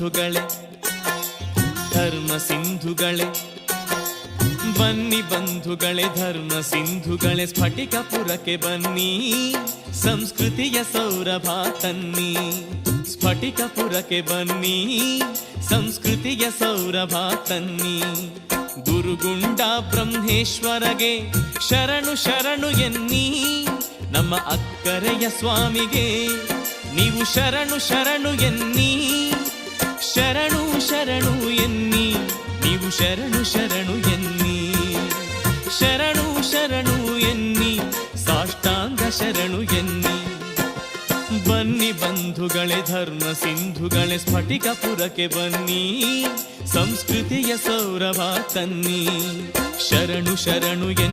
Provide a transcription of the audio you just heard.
ಬಂಧುಗಳೇ ಧರ್ಮ ಸಿಂಧುಗಳೇ, ಬನ್ನಿ ಬಂಧುಗಳೇ ಧರ್ಮ ಸಿಂಧುಗಳೇ, ಸ್ಫಟಿಕಪುರಕ್ಕೆ ಬನ್ನಿ ಸಂಸ್ಕೃತಿಯ ಸೌರಭ ತನ್ನಿ. ಸ್ಫಟಿಕಪುರಕ್ಕೆ ಬನ್ನಿ ಸಂಸ್ಕೃತಿಯ ಸೌರಭ ತನ್ನಿ. ಗುರುಗುಂಡ ಬ್ರಹ್ಮೇಶ್ವರಗೆ ಶರಣು ಶರಣು ಎನ್ನಿ, ನಮ್ಮ ಅಕ್ಕರೆಯ ಸ್ವಾಮಿಗೆ ನೀವು ಶರಣು ಶರಣು ಎನ್ನಿ. ಶರಣು ಶರಣು ಎನ್ನಿ, ನೀವು ಶರಣು ಶರಣು ಎನ್ನಿ. ಶರಣು ಶರಣು ಎನ್ನಿ, ಸಾಷ್ಟಾಂಗ ಶರಣು ಎನ್ನಿ. ಬನ್ನಿ ಬಂಧುಗಳೇ ಧರ್ಮ ಸಿಂಧುಗಳೇ, ಸ್ಫಟಿಕಪುರಕ್ಕೆ ಬನ್ನಿ ಸಂಸ್ಕೃತಿಯ ಸೌರಭ ತನ್ನಿ. ಶರಣು ಶರಣು ಎನ್ನಿ.